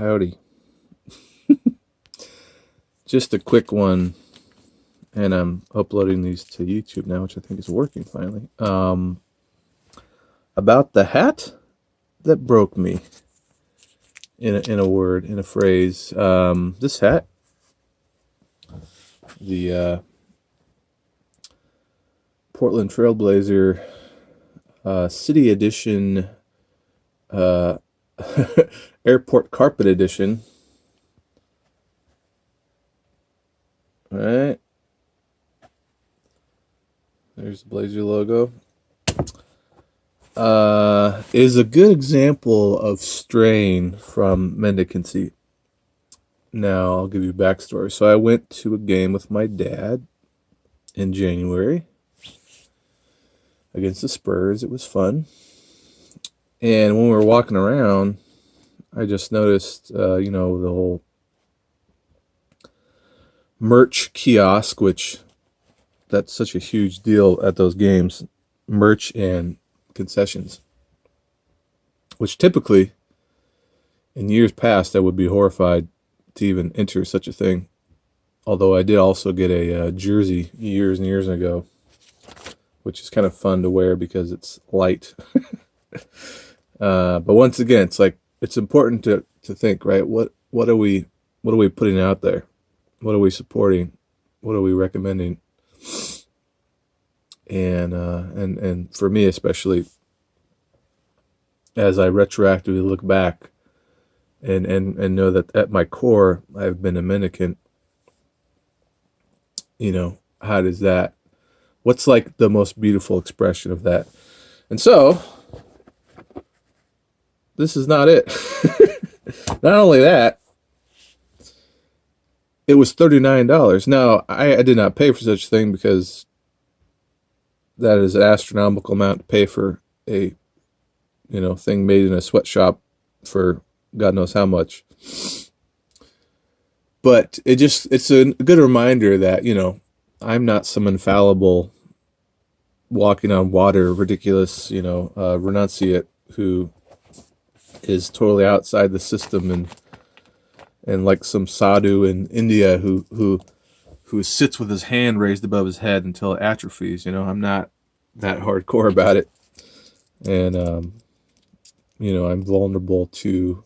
Howdy. Just a quick one, and I'm uploading these to YouTube now, which I think is working finally. About the hat that broke me, in a word, in a phrase. This hat, the Portland Trailblazer City Edition Airport Carpet Edition. All right. There's the Blazer logo. Is a good example of straying from mendicancy. Now, I'll give you a backstory. So I went to a game with my dad in January against the Spurs. It was fun. And when we were walking around, I just noticed, the whole merch kiosk, which that's such a huge deal at those games, merch and concessions, which typically in years past I would be horrified to even enter such a thing. Although I did also get a jersey years and years ago, which is kind of fun to wear because it's light. But once again, it's important to think, right? What are we putting out there? What are we supporting? What are we recommending? And for me especially, as I retroactively look back and know that at my core I've been a mendicant, what's like the most beautiful expression of that? And so this is not it. Not only that, it was $39. Now, I did not pay for such a thing because that is an astronomical amount to pay for a, thing made in a sweatshop for God knows how much. But it's a good reminder that, I'm not some infallible walking on water, ridiculous, renunciate who is totally outside the system and like some sadhu in India who sits with his hand raised above his head until it atrophies. I'm not that hardcore about it. And, I'm vulnerable to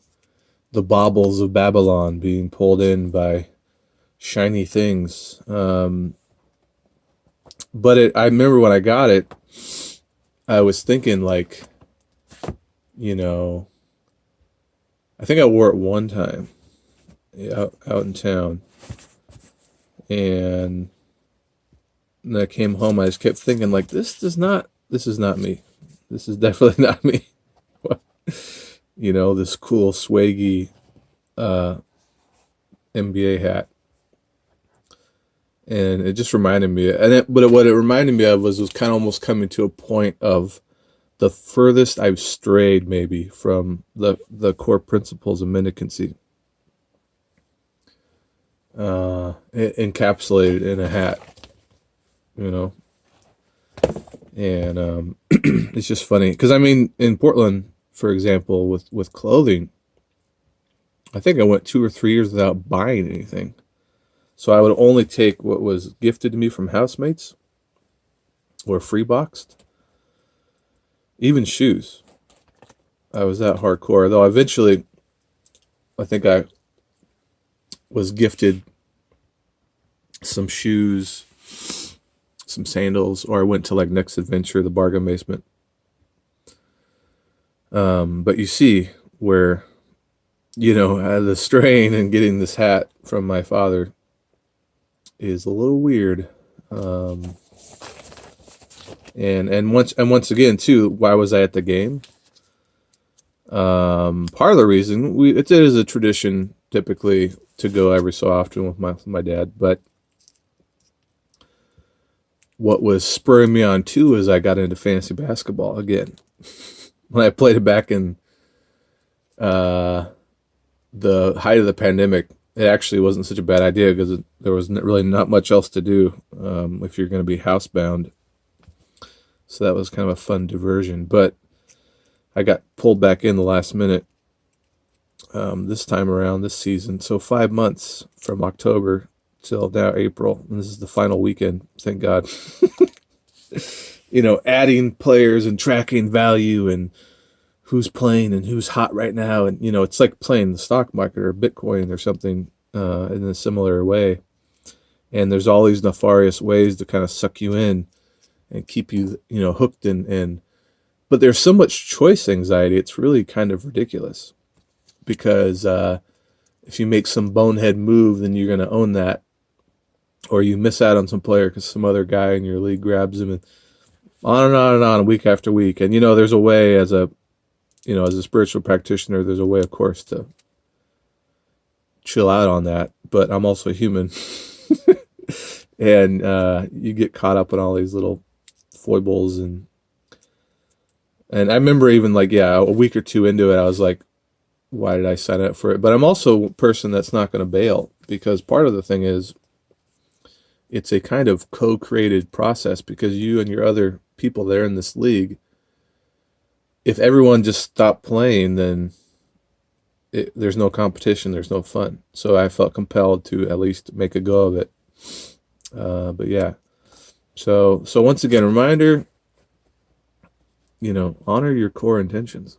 the baubles of Babylon being pulled in by shiny things. But I remember when I got it, I was thinking I think I wore it one time out in town. And then I came home, I just kept thinking this is not me. This is definitely not me. This cool swaggy NBA hat. And it just reminded me, but what it reminded me of was kind of almost coming to a point of the furthest I've strayed maybe from the core principles of mendicancy, encapsulated in a hat, and it's just funny because in Portland, for example, with clothing, I think I went 2 or 3 years without buying anything. So I would only take what was gifted to me from housemates or free boxed. Even shoes. I was that hardcore. Though eventually, I think I was gifted some shoes, some sandals, or I went to Next Adventure, the bargain basement. But you see where, the strain in getting this hat from my father is a little weird. And once again too, why was I at the game? Part of the reason it is a tradition typically to go every so often with my dad, but what was spurring me on too is I got into fantasy basketball again. When I played it back in the height of the pandemic, it actually wasn't such a bad idea because there was really not much else to do if you're going to be housebound. So that was kind of a fun diversion. But I got pulled back in the last minute this time around this season. So 5 months from October till now April, and this is the final weekend. Thank God. Adding players and tracking value and who's playing and who's hot right now, and it's like playing the stock market or Bitcoin or something in a similar way. And there's all these nefarious ways to kind of suck you in and keep you hooked and but there's so much choice anxiety. It's really kind of ridiculous because if you make some bonehead move, then you're going to own that, or you miss out on some player because some other guy in your league grabs him, and on and on and on, week after week. And there's a way as a spiritual practitioner, there's a way, of course, to chill out on that. But I'm also human, and you get caught up in all these little foibles, and I remember even a week or two into it, I was like, why did I sign up for it? But I'm also a person that's not going to bail, because part of the thing is it's a kind of co-created process, because you and your other people there in this league, if everyone just stopped playing, then there's no competition, there's no fun. So I felt compelled to at least make a go of it. But yeah, so once again, reminder, honor your core intentions.